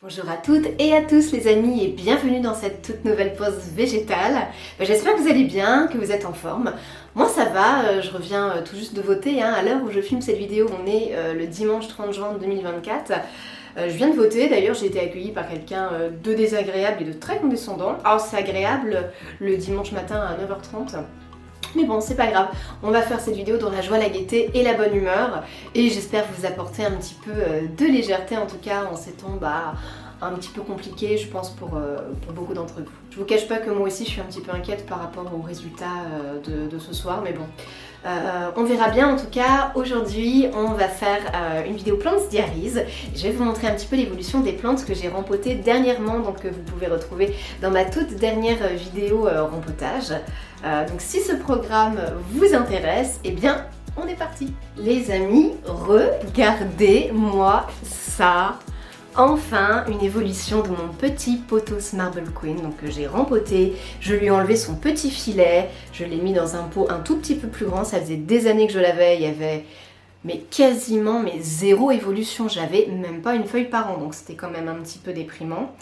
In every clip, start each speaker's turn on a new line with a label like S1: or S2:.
S1: Bonjour à toutes et à tous les amis et bienvenue dans cette toute nouvelle pause végétale. J'espère que vous allez bien, que vous êtes en forme. Moi ça va, je reviens tout juste de voter, à l'heure où je filme cette vidéo, on est le dimanche 30 juin 2024. Je viens de voter, d'ailleurs j'ai été accueillie par quelqu'un de désagréable et de très condescendant. Alors c'est agréable le dimanche matin à 9h30. Mais bon, c'est pas grave, on va faire cette vidéo dans la joie, la gaieté et la bonne humeur. Et j'espère vous apporter un petit peu de légèreté, en tout cas en ces temps un petit peu compliqués, je pense, pour beaucoup d'entre vous. Je vous cache pas que moi aussi je suis un petit peu inquiète par rapport aux résultats de ce soir, mais bon. On verra bien. En tout cas, aujourd'hui on va faire une vidéo Plants Diaries. Je vais vous montrer un petit peu l'évolution des plantes que j'ai rempotées dernièrement, donc que vous pouvez retrouver dans ma toute dernière vidéo rempotage. Donc si ce programme vous intéresse, eh bien on est parti. Les amis, regardez-moi ça. Enfin, une évolution de mon petit pothos Marble Queen, donc que j'ai rempoté. Je lui ai enlevé son petit filet, je l'ai mis dans un pot un tout petit peu plus grand. Ça faisait des années que je l'avais, il y avait quasiment zéro évolution. J'avais même pas une feuille par an, donc c'était quand même un petit peu déprimant.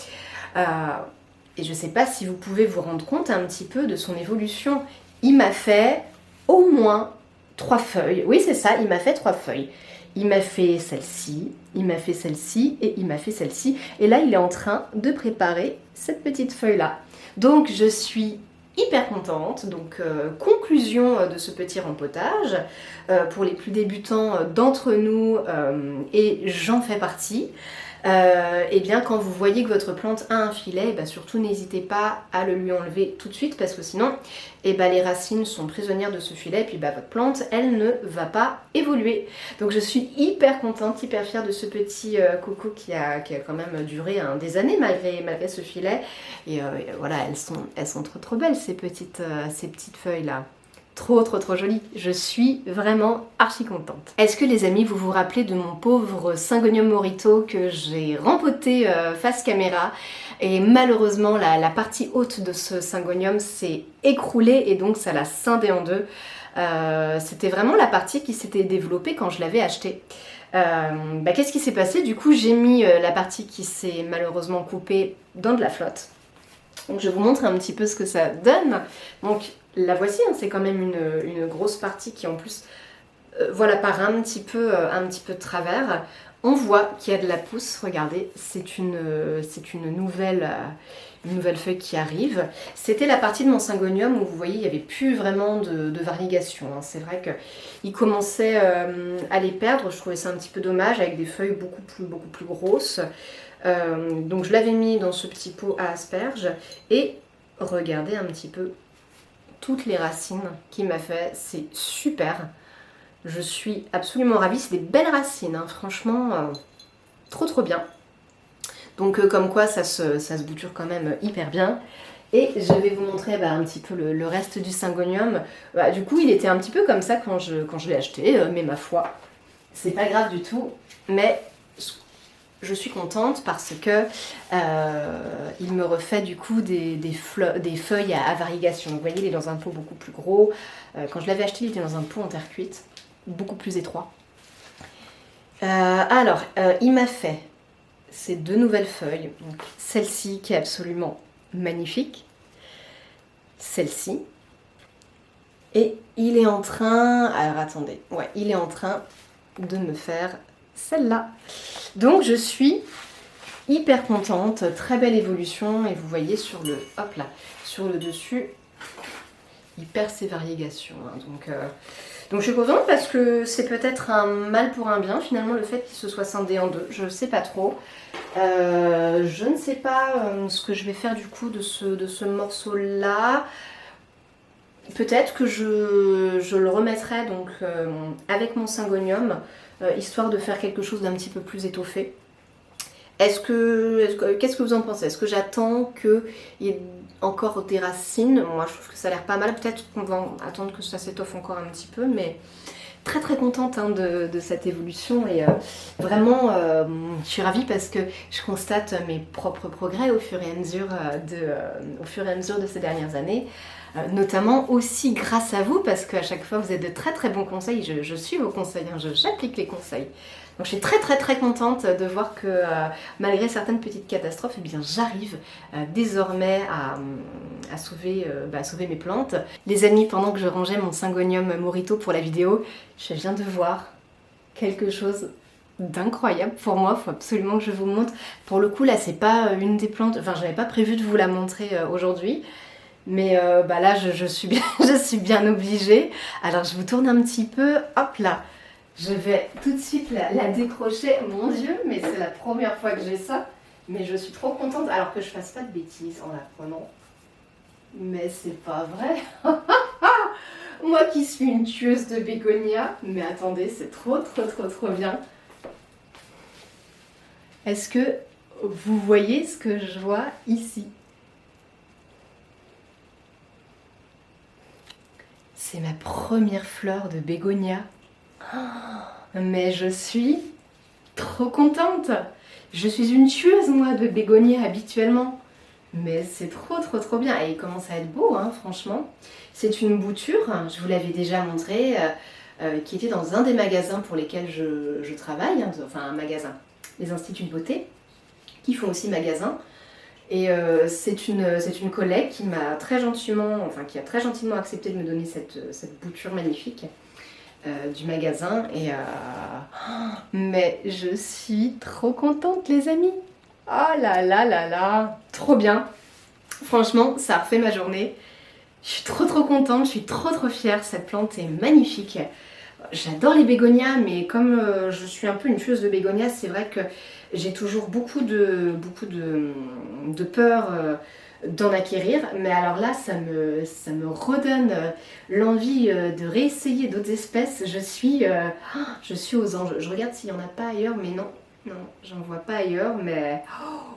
S1: Et je sais pas si vous pouvez vous rendre compte un petit peu de son évolution. Il m'a fait au moins 3 feuilles. Oui, c'est ça, il m'a fait 3 feuilles. Il m'a fait celle-ci, il m'a fait celle-ci et il m'a fait celle-ci. Et là, il est en train de préparer cette petite feuille-là. Donc, je suis hyper contente. Donc, conclusion de ce petit rempotage. Pour les plus débutants d'entre nous, et j'en fais partie, et bien quand vous voyez que votre plante a un filet, surtout n'hésitez pas à le lui enlever tout de suite, parce que sinon les racines sont prisonnières de ce filet et puis votre plante elle ne va pas évoluer. Donc je suis hyper contente, hyper fière de ce petit coco qui a quand même duré des années malgré ce filet. Et voilà, elles sont trop belles ces petites feuilles là. Trop joli, je suis vraiment archi contente. Est-ce que les amis, vous vous rappelez de mon pauvre Syngonium Morito que j'ai rempoté face caméra, et malheureusement la partie haute de ce Syngonium s'est écroulée et donc ça l'a scindé en deux. C'était vraiment la partie qui s'était développée quand je l'avais acheté. Qu'est-ce qui s'est passé? Du coup j'ai mis la partie qui s'est malheureusement coupée dans de la flotte. Donc je vous montre un petit peu ce que ça donne. Donc la voici, c'est quand même une grosse partie qui en plus part un petit peu de travers. On voit qu'il y a de la pousse, regardez, c'est une nouvelle feuille qui arrive. C'était la partie de mon Syngonium où vous voyez il n'y avait plus vraiment de variegation. C'est vrai qu'il commençait à les perdre, je trouvais ça un petit peu dommage avec des feuilles beaucoup plus grosses. Donc je l'avais mis dans ce petit pot à asperges et regardez un petit peu toutes les racines qu'il m'a fait, c'est super. Je suis absolument ravie, c'est des belles racines, franchement, trop bien. Donc comme quoi ça se bouture quand même hyper bien. Et je vais vous montrer un petit peu le reste du Syngonium. Du coup il était un petit peu comme ça quand je l'ai acheté, mais ma foi, c'est pas grave du tout. Mais je suis contente parce que il me refait du coup des feuilles à variegation. Vous voyez, il est dans un pot beaucoup plus gros. Quand je l'avais acheté, il était dans un pot en terre cuite, beaucoup plus étroit. Il m'a fait ces 2 nouvelles feuilles. Celle-ci qui est absolument magnifique. Celle-ci. Et il est en train... Alors attendez. Ouais, il est en train de me faire celle-là. Donc je suis hyper contente, très belle évolution, et vous voyez sur le dessus, il perd ses variegations. Donc je suis contente parce que c'est peut-être un mal pour un bien finalement le fait qu'il se soit scindé en deux, je ne sais pas trop. Je ne sais pas ce que je vais faire du coup de ce morceau-là. Peut-être que je le remettrai donc avec mon Syngonium, histoire de faire quelque chose d'un petit peu plus étoffé. Qu'est-ce que vous en pensez? Est-ce que j'attends qu'il y ait encore des racines? Moi je trouve que ça a l'air pas mal, peut-être qu'on va attendre que ça s'étoffe encore un petit peu, mais très contente de cette évolution. Et vraiment je suis ravie parce que je constate mes propres progrès au fur et à mesure de ces dernières années. notamment aussi grâce à vous, parce qu'à chaque fois vous êtes de très très bons conseils, je suis vos conseils, hein, j'applique les conseils. Donc je suis très très très contente de voir que malgré certaines petites catastrophes, eh bien j'arrive désormais à sauver, sauver mes plantes. Les amis, pendant que je rangeais mon Syngonium Morito pour la vidéo, je viens de voir quelque chose d'incroyable pour moi, il faut absolument que je vous montre. Pour le coup là c'est pas une des plantes, enfin j'avais pas prévu de vous la montrer aujourd'hui. Mais là je suis bien, je suis bien obligée. Alors je vous tourne un petit peu, hop là. Je vais tout de suite la décrocher. Mon Dieu, mais c'est la première fois que j'ai ça. Mais je suis trop contente, alors que je fasse pas de bêtises en la prenant. Mais c'est pas vrai. Moi qui suis une tueuse de bégonia. Mais attendez, c'est trop bien. Est-ce que vous voyez ce que je vois ici? C'est ma première fleur de bégonia. Mais je suis trop contente. Je suis une tueuse moi de bégonia habituellement. Mais c'est trop bien. Et il commence à être beau, hein, franchement. C'est une bouture, je vous l'avais déjà montré, qui était dans un des magasins pour lesquels je travaille. Hein, enfin un magasin, les instituts de beauté, qui font aussi magasin. Et c'est une collègue qui m'a très gentiment, qui a très gentiment accepté de me donner cette bouture magnifique du magasin. Et mais je suis trop contente les amis. Oh là là là là, trop bien. Franchement, ça a refait ma journée. Je suis trop contente, je suis trop fière. Cette plante est magnifique. J'adore les bégonias, mais comme je suis un peu une tueuse de bégonias, c'est vrai que j'ai toujours beaucoup de peur d'en acquérir. Mais alors là, ça me redonne l'envie de réessayer d'autres espèces. Je suis aux anges. Je regarde s'il n'y en a pas ailleurs, mais non, j'en vois pas ailleurs. Mais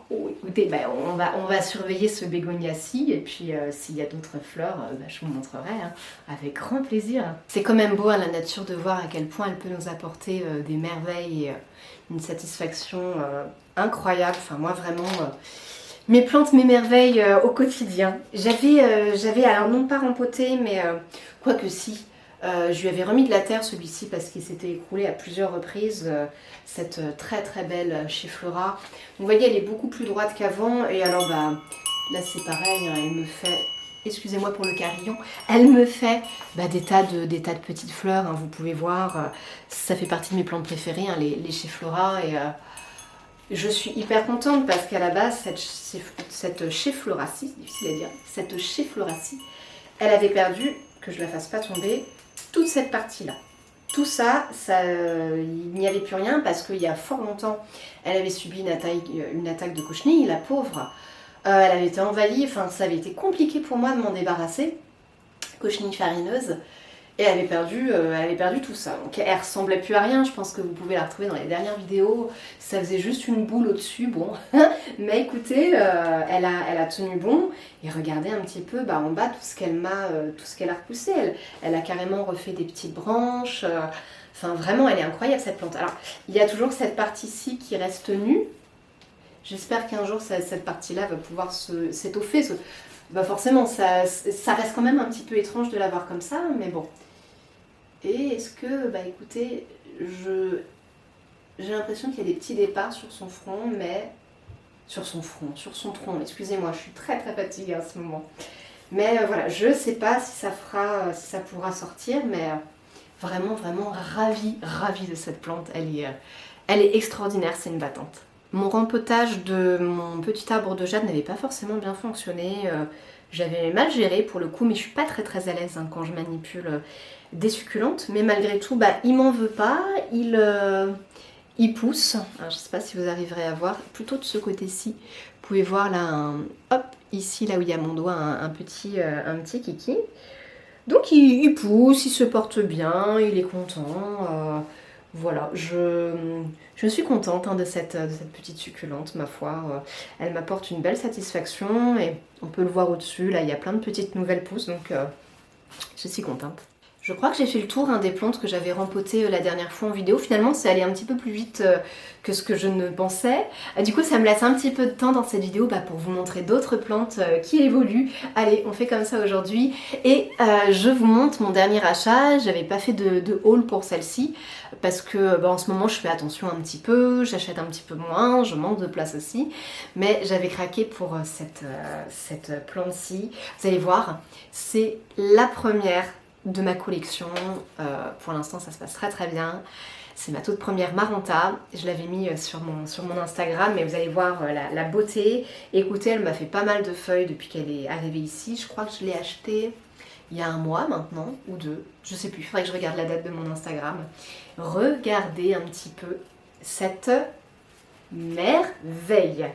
S1: écoutez, on va surveiller ce bégonia-ci. Et puis s'il y a d'autres fleurs, je vous montrerai hein, avec grand plaisir. C'est quand même beau à la nature de voir à quel point elle peut nous apporter des merveilles et une satisfaction incroyable. Enfin moi vraiment... mes plantes m'émerveillent au quotidien. J'avais alors non pas rempoté, mais quoique si, je lui avais remis de la terre celui-ci parce qu'il s'était écroulé à plusieurs reprises, cette très belle chez Flora. Vous voyez, elle est beaucoup plus droite qu'avant et alors là c'est pareil, hein, elle me fait, excusez-moi pour le carillon, elle me fait des tas de petites fleurs, hein, vous pouvez voir, ça fait partie de mes plantes préférées, hein, les chez Flora et... je suis hyper contente parce qu'à la base, cette chez Floracie, c'est difficile à dire, cette chez Floracie, elle avait perdu, que je la fasse pas tomber, toute cette partie-là. Tout ça, il n'y avait plus rien parce qu'il y a fort longtemps, elle avait subi une attaque de cochenille, la pauvre. Elle avait été envahie, enfin ça avait été compliqué pour moi de m'en débarrasser, cochenille farineuse. Et elle avait perdu tout ça. Donc elle ressemblait plus à rien, je pense que vous pouvez la retrouver dans les dernières vidéos. Ça faisait juste une boule au-dessus, bon. Mais écoutez, elle a tenu bon. Et regardez un petit peu en bas tout ce qu'elle a repoussé. Elle a carrément refait des petites branches. Enfin vraiment, elle est incroyable cette plante. Alors, il y a toujours cette partie-ci qui reste nue. J'espère qu'un jour cette partie-là va pouvoir s'étoffer. Forcément, ça reste quand même un petit peu étrange de la voir comme ça, mais bon. Et est-ce que, écoutez, j'ai l'impression qu'il y a des petits départs sur son front, mais... sur son tronc, excusez-moi, je suis très fatiguée en ce moment. Mais voilà, je sais pas si ça pourra sortir, mais vraiment ravie de cette plante. Elle est extraordinaire, c'est une battante. Mon rempotage de mon petit arbre de jade n'avait pas forcément bien fonctionné. J'avais mal géré pour le coup, mais je suis pas très à l'aise hein, quand je manipule des succulentes. Mais malgré tout, il m'en veut pas, il pousse. Alors, je sais pas si vous arriverez à voir, plutôt de ce côté-ci. Vous pouvez voir là, hop, ici là où il y a mon doigt, un petit kiki. Donc il pousse, il se porte bien, il est content. Voilà, je suis contente hein, de cette petite succulente, ma foi. Elle m'apporte une belle satisfaction et on peut le voir au-dessus. Là, il y a plein de petites nouvelles pousses, donc je suis contente. Je crois que j'ai fait le tour des plantes que j'avais rempotées la dernière fois en vidéo. Finalement, c'est allé un petit peu plus vite que ce que je ne pensais. Du coup, ça me laisse un petit peu de temps dans cette vidéo pour vous montrer d'autres plantes qui évoluent. Allez, on fait comme ça aujourd'hui. Et je vous montre mon dernier achat. J'avais pas fait de haul pour celle-ci parce que en ce moment, je fais attention un petit peu. J'achète un petit peu moins. Je manque de place aussi. Mais j'avais craqué pour cette plante-ci. Vous allez voir, c'est la première de ma collection. Pour l'instant ça se passe très très bien. C'est ma toute première Maranta. Je l'avais mis sur mon Instagram, mais vous allez voir la beauté. Écoutez, elle m'a fait pas mal de feuilles depuis qu'elle est arrivée ici. Je crois que je l'ai achetée il y a un mois maintenant, ou deux, je sais plus, il faudrait que je regarde la date de mon Instagram. Regardez un petit peu cette merveille.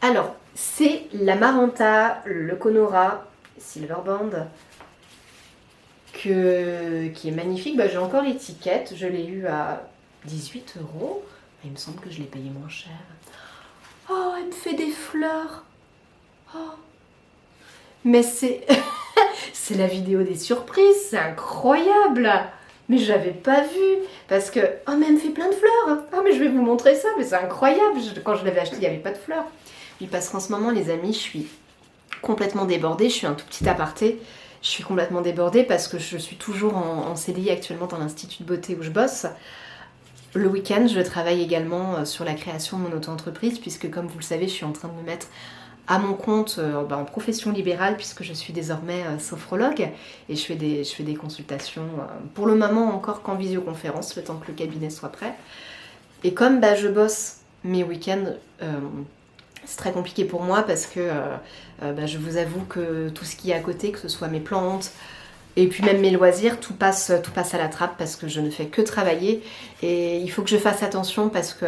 S1: Alors, c'est la Maranta, le Conora Silverband, qui est magnifique. J'ai encore l'étiquette, je l'ai eu à 18 €. Il me semble que je l'ai payé moins cher. Oh, elle me fait des fleurs. Oh. Mais c'est c'est la vidéo des surprises, c'est incroyable. Mais je l'avais pas vu parce que oh, mais elle me fait plein de fleurs. Ah, mais je vais vous montrer ça, mais c'est incroyable. Quand je l'avais acheté, il n'y avait pas de fleurs. Oui, parce qu'en ce moment, les amis, je suis complètement débordée. Je suis un tout petit aparté. Je suis complètement débordée parce que je suis toujours en CDI actuellement dans l'Institut de beauté où je bosse. Le week-end, je travaille également sur la création de mon auto-entreprise puisque, comme vous le savez, je suis en train de me mettre à mon compte en profession libérale puisque je suis désormais sophrologue et je fais des consultations pour le moment encore qu'en visioconférence, le temps que le cabinet soit prêt. Et comme je bosse mes week-ends, c'est très compliqué pour moi parce que je vous avoue que tout ce qui est à côté, que ce soit mes plantes et puis même mes loisirs, tout passe à la trappe parce que je ne fais que travailler et il faut que je fasse attention parce que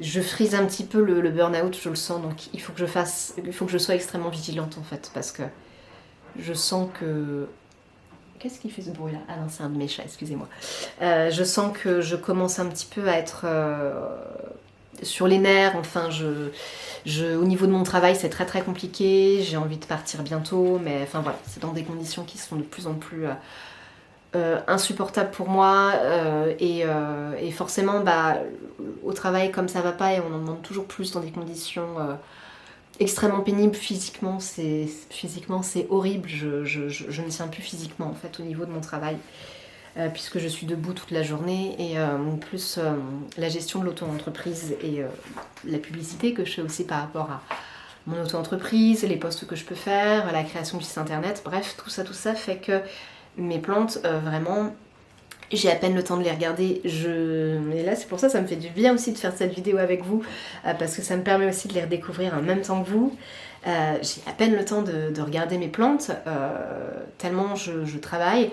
S1: je frise un petit peu le burn-out, je le sens, donc il faut que je sois extrêmement vigilante en fait parce que je sens que... Qu'est-ce qui fait ce bruit là? Ah non, c'est un de mes chats, excusez-moi. Je sens que je commence un petit peu à être sur les nerfs, enfin au niveau de mon travail c'est très très compliqué, j'ai envie de partir bientôt, mais enfin voilà, c'est dans des conditions qui sont de plus en plus insupportables pour moi et forcément au travail comme ça va pas et on en demande toujours plus dans des conditions extrêmement pénibles physiquement, c'est horrible, je ne tiens plus physiquement en fait au niveau de mon travail. Puisque je suis debout toute la journée et en plus la gestion de l'auto-entreprise et la publicité que je fais aussi par rapport à mon auto-entreprise, les posts que je peux faire, la création du site internet, bref, tout ça fait que mes plantes, vraiment, j'ai à peine le temps de les regarder. Et là, c'est pour ça que ça me fait du bien aussi de faire cette vidéo avec vous, parce que ça me permet aussi de les redécouvrir en même temps que vous. J'ai à peine le temps de regarder mes plantes, tellement je travaille.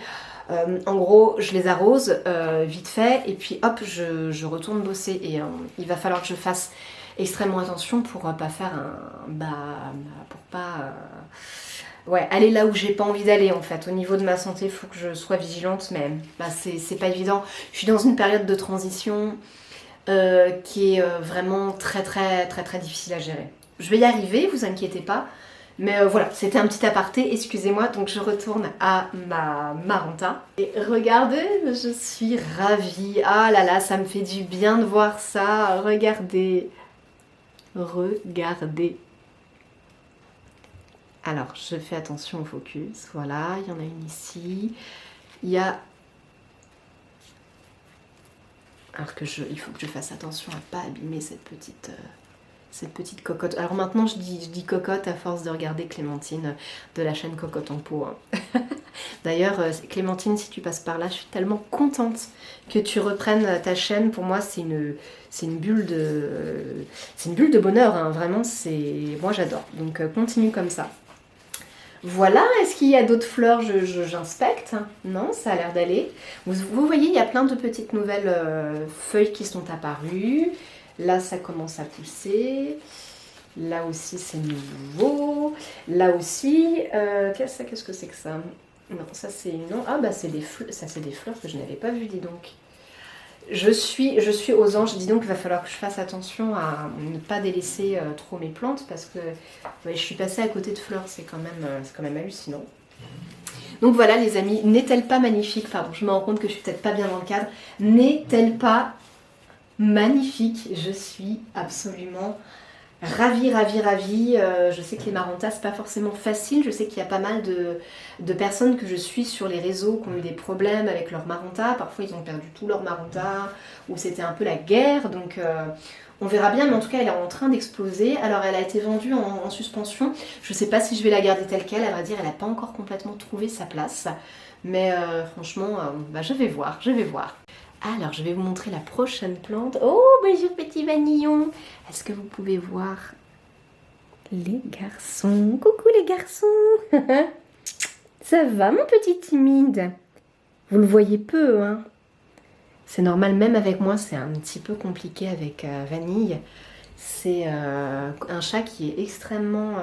S1: En gros, je les arrose vite fait et puis hop, je retourne bosser et il va falloir que je fasse extrêmement attention pour pas faire pour pas aller là où j'ai pas envie d'aller en fait. Au niveau de ma santé, il faut que je sois vigilante, mais c'est pas évident. Je suis dans une période de transition qui est vraiment très très très très difficile à gérer. Je vais y arriver, vous inquiétez pas. Mais voilà, c'était un petit aparté, excusez-moi, donc je retourne à ma Maranta. Et regardez, je suis ravie. Ah là là, ça me fait du bien de voir ça. Regardez. Regardez. Alors, je fais attention au focus. Voilà, il y en a une ici. Il y a... Alors il faut que je fasse attention à ne pas abîmer cette petite cocotte. Alors maintenant je dis cocotte à force de regarder Clémentine de la chaîne Cocotte en pot. Hein. D'ailleurs Clémentine, si tu passes par là, je suis tellement contente que tu reprennes ta chaîne. Pour moi c'est une bulle de bonheur, hein. Vraiment moi j'adore. Donc continue comme ça. Voilà, est-ce qu'il y a d'autres fleurs? J'inspecte. Non, ça a l'air d'aller. Vous voyez, il y a plein de petites nouvelles feuilles qui sont apparues. Là, ça commence à pousser. Là aussi, c'est nouveau. Là aussi, qu'est-ce que c'est que ça? Non, ça c'est non. Ah bah c'est des fleurs que je n'avais pas vues, dis donc. Je suis aux anges, dis donc il va falloir que je fasse attention à ne pas délaisser trop mes plantes parce que je suis passée à côté de fleurs, c'est quand même hallucinant. Donc voilà les amis, n'est-elle pas magnifique? Pardon, je me rends compte que je suis peut-être pas bien dans le cadre. N'est-elle pas magnifique? Je suis absolument ravie, ravie, ravie. Je sais que les marantas, c'est pas forcément facile. Je sais qu'il y a pas mal de personnes que je suis sur les réseaux qui ont eu des problèmes avec leurs marantas. Parfois, ils ont perdu tout leur maranta ou c'était un peu la guerre. Donc, on verra bien. Mais en tout cas, elle est en train d'exploser. Alors, elle a été vendue en suspension. Je sais pas si je vais la garder telle qu'elle. À vrai dire, elle n'a pas encore complètement trouvé sa place. Mais franchement, bah, je vais voir, je vais voir. Alors, je vais vous montrer la prochaine plante. Oh, bonjour petit vanillon. Est-ce que vous pouvez voir les garçons? Coucou les garçons. Ça va mon petit timide? Vous le voyez peu, hein? C'est normal, même avec moi, c'est un petit peu compliqué avec Vanille. C'est un chat qui est extrêmement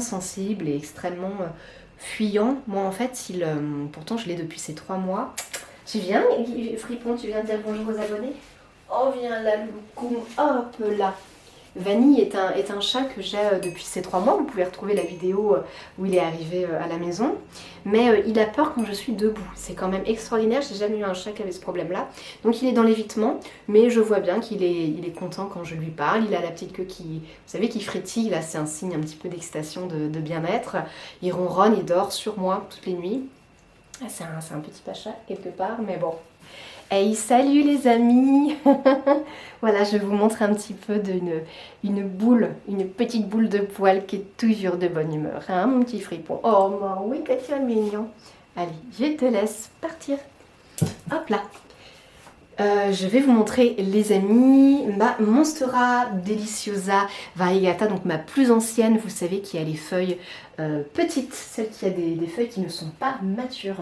S1: sensible et extrêmement fuyant. Moi, en fait, pourtant, je l'ai depuis ces 3 mois. Tu viens, Fripon, tu viens dire bonjour aux abonnés? Oh, viens là, loukoum, hop là. Vanille est un chat que j'ai depuis ces 3 mois. Vous pouvez retrouver la vidéo où il est arrivé à la maison. Mais il a peur quand je suis debout. C'est quand même extraordinaire. J'ai jamais eu un chat qui avait ce problème-là. Donc il est dans l'évitement. Mais je vois bien qu'il est content quand je lui parle. Il a la petite queue vous savez, qui frétille. Là, c'est un signe un petit peu d'excitation, de bien-être. Il ronronne, il dort sur moi toutes les nuits. Ah, c'est un petit pacha quelque part, mais bon. Hey, salut les amis. Voilà, je vous montre un petit peu une petite boule de poil qui est toujours de bonne humeur, hein, mon petit fripon. Oh, oui, que tu es mignon. Allez, je te laisse partir. Hop là. Je vais vous montrer, les amis, ma Monstera Deliciosa Variegata, donc ma plus ancienne, vous savez, qui a les feuilles petites, celle qui a des feuilles qui ne sont pas matures.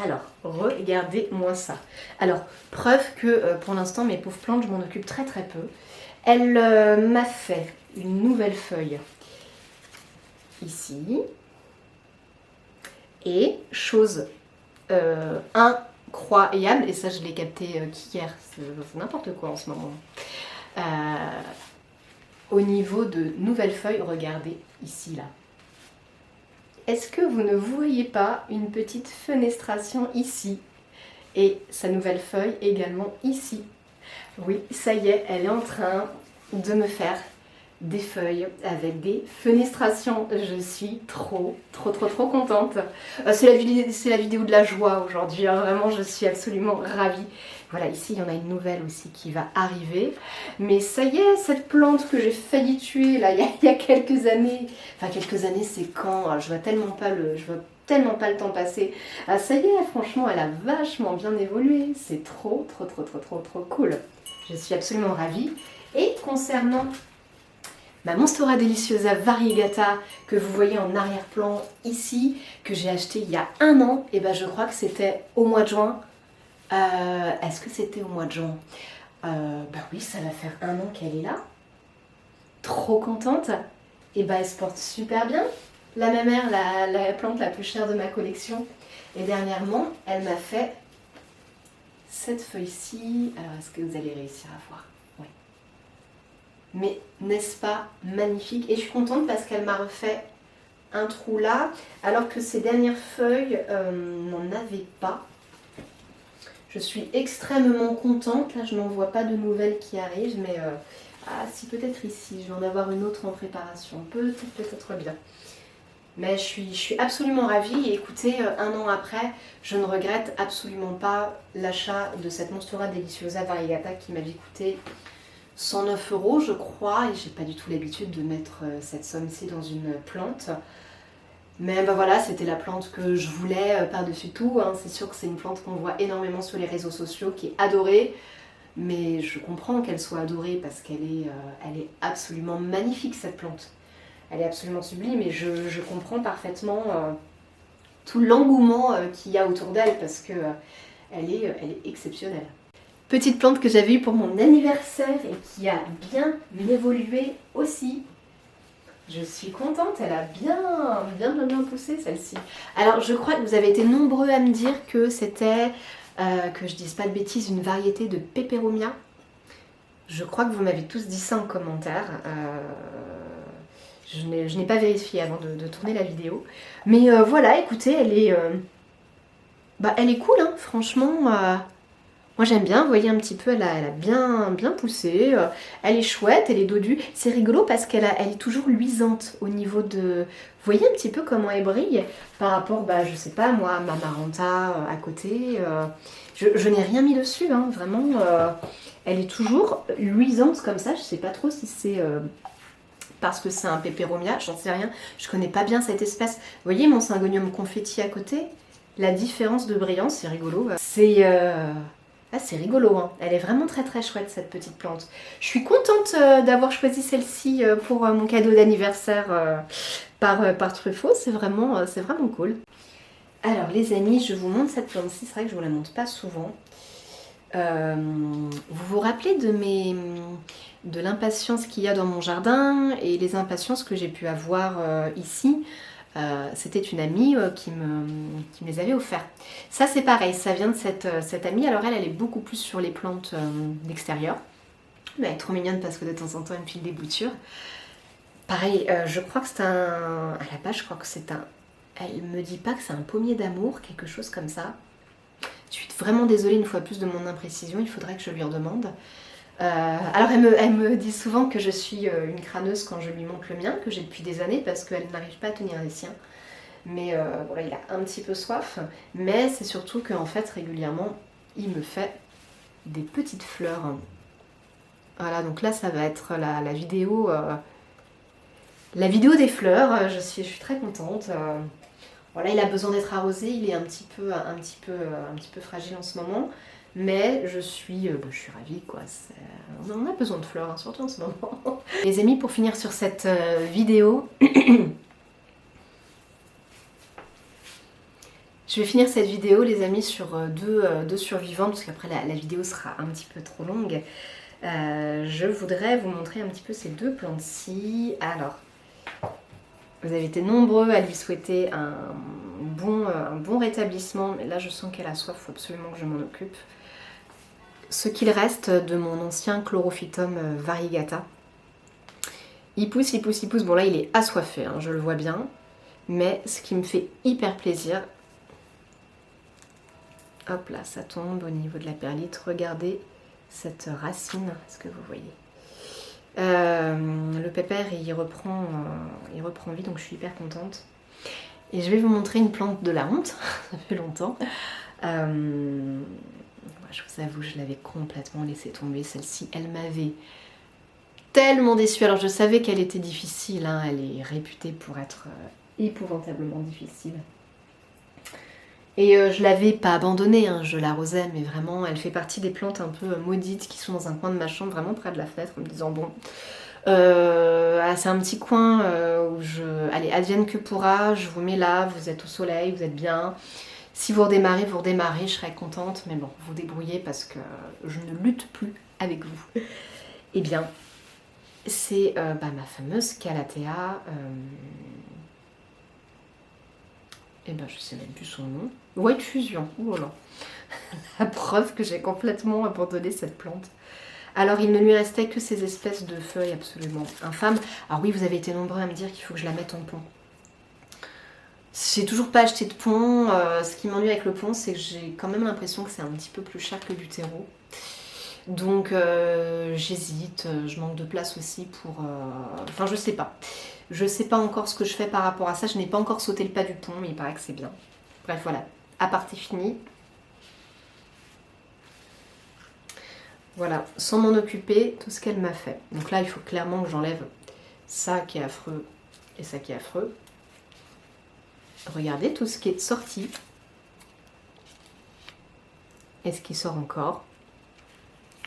S1: Alors, regardez-moi ça. Alors, preuve que pour l'instant, mes pauvres plantes, je m'en occupe très très peu. Elle m'a fait une nouvelle feuille ici. Et chose incroyable, et ça je l'ai capté qu'hier, c'est n'importe quoi en ce moment. Au niveau de nouvelles feuilles, regardez ici là. Est-ce que vous ne voyez pas une petite fenestration ici? Et sa nouvelle feuille également ici. Oui, ça y est, elle est en train de me faire des feuilles avec des fenestrations. Je suis trop contente. C'est la vidéo de la joie aujourd'hui, hein. Vraiment, je suis absolument ravie. Voilà, ici, il y en a une nouvelle aussi qui va arriver. Mais ça y est, cette plante que j'ai failli tuer là, il y a quelques années. Enfin, quelques années, c'est quand? Je vois tellement pas le temps passer. Ah, ça y est, franchement, elle a vachement bien évolué. C'est trop cool. Je suis absolument ravie. Et concernant ma Monstera Deliciosa Variegata que vous voyez en arrière-plan ici, que j'ai acheté il y a 1 an, et ben je crois que c'était au mois de juin. Est-ce que c'était au mois de juin? Ben oui, ça va faire 1 an qu'elle est là. Trop contente. Et ben elle se porte super bien. La mamère, la plante la plus chère de ma collection. Et dernièrement, elle m'a fait cette feuille-ci. Alors, est-ce que vous allez réussir à voir? Oui. Mais n'est-ce pas magnifique? Et je suis contente parce qu'elle m'a refait un trou là, alors que ces dernières feuilles n'en avaient pas. Je suis extrêmement contente. Là, je n'en vois pas de nouvelles qui arrivent, mais ah, si, peut-être ici. Je vais en avoir une autre en préparation. Peut-être bien. Mais je suis absolument ravie. Et écoutez, 1 an après, je ne regrette absolument pas l'achat de cette Monstera Deliciosa Variegata qui m'avait coûté 109 €, je crois. Et j'ai pas du tout l'habitude de mettre cette somme-ci dans une plante. Mais ben voilà, c'était la plante que je voulais par-dessus tout, hein. C'est sûr que c'est une plante qu'on voit énormément sur les réseaux sociaux, qui est adorée. Mais je comprends qu'elle soit adorée parce qu'elle est absolument magnifique, cette plante. Elle est absolument sublime et je comprends parfaitement tout l'engouement qu'il y a autour d'elle parce que elle est exceptionnelle. Petite plante que j'avais eue pour mon anniversaire et qui a bien évolué aussi. Je suis contente, elle a bien poussé celle-ci. Alors je crois que vous avez été nombreux à me dire que c'était, que je dise pas de bêtises, une variété de Peperomia. Je crois que vous m'avez tous dit ça en commentaire. Je n'ai pas vérifié avant de tourner la vidéo. Mais voilà, écoutez, elle est cool, hein, franchement. Moi j'aime bien, vous voyez un petit peu, elle a bien poussé. Elle est chouette, elle est dodue. C'est rigolo parce elle est toujours luisante au niveau de... Vous voyez un petit peu comment elle brille par rapport, je sais pas moi, à ma Maranta à côté. Je n'ai rien mis dessus, hein, vraiment. Elle est toujours luisante comme ça. Je sais pas trop si c'est parce que c'est un peperomia, j'en sais rien. Je connais pas bien cette espèce. Vous voyez mon Syngonium confetti à côté? La différence de brillance, c'est rigolo. C'est rigolo, hein. Elle est vraiment très très chouette cette petite plante. Je suis contente d'avoir choisi celle-ci pour mon cadeau d'anniversaire par Truffaut, c'est vraiment cool. Alors les amis, je vous montre cette plante-ci, c'est vrai que je vous la montre pas souvent. Vous vous rappelez de l'impatience qu'il y a dans mon jardin et les impatiences que j'ai pu avoir ici. C'était une amie qui me les avait offerts. Ça c'est pareil, ça vient de cette amie. Alors elle est beaucoup plus sur les plantes d'extérieur. Mais elle est trop mignonne parce que de temps en temps elle me file des boutures. Pareil, je crois que c'est un... À la base je crois que c'est un... Elle me dit pas que c'est un pommier d'amour, quelque chose comme ça. Je suis vraiment désolée une fois plus de mon imprécision, il faudrait que je lui redemande. Alors elle me dit souvent que je suis une crâneuse quand je lui montre le mien, que j'ai depuis des années parce qu'elle n'arrive pas à tenir les siens. Mais voilà, il a un petit peu soif. Mais c'est surtout qu'en fait régulièrement il me fait des petites fleurs. Voilà, donc là ça va être la vidéo des fleurs. Je suis très contente. Voilà, il a besoin d'être arrosé, il est un petit peu fragile en ce moment. Mais je suis ravie quoi, on a besoin de fleurs, hein, surtout en ce moment. Les amis, pour finir sur cette vidéo, je vais finir cette vidéo les amis sur deux survivants, parce qu'après la vidéo sera un petit peu trop longue. Je voudrais vous montrer un petit peu ces deux plantes-ci. Alors, vous avez été nombreux à lui souhaiter un bon rétablissement, mais là je sens qu'elle a soif, il faut absolument que je m'en occupe. Ce qu'il reste de mon ancien Chlorophytum variegata. Il pousse. Bon là il est assoiffé, hein, je le vois bien. Mais ce qui me fait hyper plaisir... Hop là, ça tombe au niveau de la perlite. Regardez cette racine, est-ce que vous voyez? Le pépère il reprend vie, donc je suis hyper contente. Et je vais vous montrer une plante de la honte, ça fait longtemps. Je vous avoue, je l'avais complètement laissée tomber. Celle-ci, elle m'avait tellement déçue. Alors je savais qu'elle était difficile, hein. Elle est réputée pour être épouvantablement difficile. Et je l'avais pas abandonnée, hein. Je l'arrosais, mais vraiment, elle fait partie des plantes un peu maudites qui sont dans un coin de ma chambre, vraiment près de la fenêtre, en me disant bon... c'est un petit coin où allez, advienne que pourra, je vous mets là, vous êtes au soleil, vous êtes bien. Si vous redémarrez, je serai contente, mais bon, vous débrouillez parce que je ne lutte plus avec vous. Eh bien, c'est ma fameuse Calathea, je sais même plus son nom. White Fusion, oh là. La preuve que j'ai complètement abandonné cette plante. Alors il ne lui restait que ces espèces de feuilles absolument infâmes. Alors oui, vous avez été nombreux à me dire qu'il faut que je la mette en pont. J'ai toujours pas acheté de pont. Ce qui m'ennuie avec le pont, c'est que j'ai quand même l'impression que c'est un petit peu plus cher que du terreau. Donc j'hésite, je manque de place aussi pour... Enfin je sais pas. Je sais pas encore ce que je fais par rapport à ça. Je n'ai pas encore sauté le pas du pont, mais il paraît que c'est bien. Bref voilà, aparté fini. Voilà, sans m'en occuper, tout ce qu'elle m'a fait. Donc là, il faut clairement que j'enlève ça qui est affreux et ça qui est affreux. Regardez tout ce qui est sorti. Et ce qui sort encore.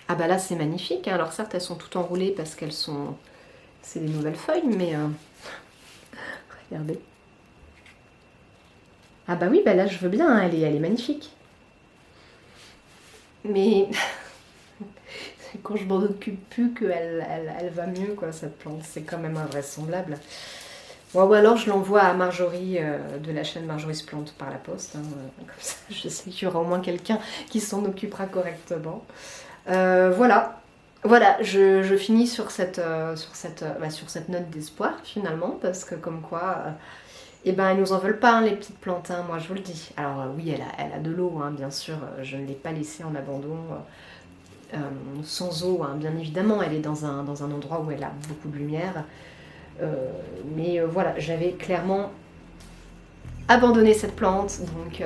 S1: Ah bah là, c'est magnifique, hein. Alors certes, elles sont toutes enroulées parce qu'elles sont... C'est des nouvelles feuilles, mais... Regardez. Ah bah oui, bah là, je veux bien, hein. Elle est magnifique. Mais... c'est quand je m'en occupe plus qu'elle va mieux, quoi, cette plante. C'est quand même invraisemblable. Ouais, ou alors je l'envoie à Marjorie de la chaîne Marjorie's Plante par la poste. Hein. Comme ça, je sais qu'il y aura au moins quelqu'un qui s'en occupera correctement. Voilà. Voilà, je finis sur cette note d'espoir finalement, parce que comme quoi, eh ben, elles nous en veulent pas, hein, les petites plantes, hein, moi je vous le dis. Alors oui, elle a de l'eau, hein, bien sûr, je ne l'ai pas laissée en abandon sans eau, hein, bien évidemment, elle est dans un endroit où elle a beaucoup de lumière. Mais voilà, j'avais clairement abandonné cette plante, donc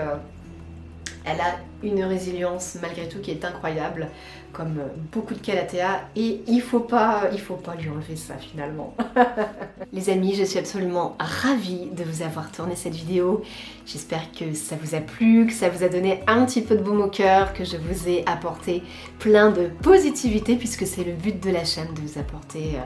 S1: elle a une résilience malgré tout qui est incroyable, comme beaucoup de calathea, et il faut pas lui enlever ça finalement. Les amis, je suis absolument ravie de vous avoir tourné cette vidéo. J'espère que ça vous a plu, que ça vous a donné un petit peu de baume au cœur, que je vous ai apporté plein de positivité, puisque c'est le but de la chaîne, de vous apporter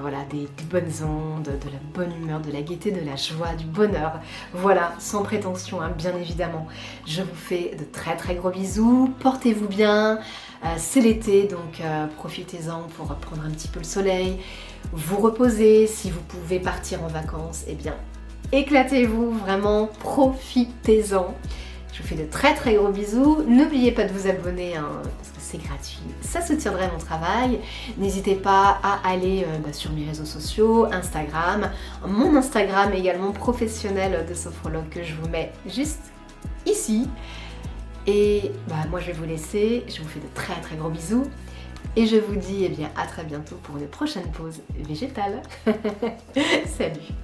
S1: voilà, des bonnes ondes, de la bonne humeur, de la gaieté, de la joie, du bonheur. Voilà, sans prétention, hein, bien évidemment. Je vous fais de très très gros bisous, portez-vous bien, c'est l'été, donc profitez-en pour prendre un petit peu le soleil, vous reposer, si vous pouvez partir en vacances, eh bien éclatez-vous, vraiment profitez-en. Je vous fais de très très gros bisous, n'oubliez pas de vous abonner, hein, parce que c'est gratuit, ça soutiendrait mon travail. N'hésitez pas à aller sur mes réseaux sociaux, Instagram, mon Instagram également professionnel de sophrologue que je vous mets juste ici. Et moi je vais vous laisser, je vous fais de très très gros bisous. Et je vous dis à très bientôt pour une prochaine pause végétale. Salut!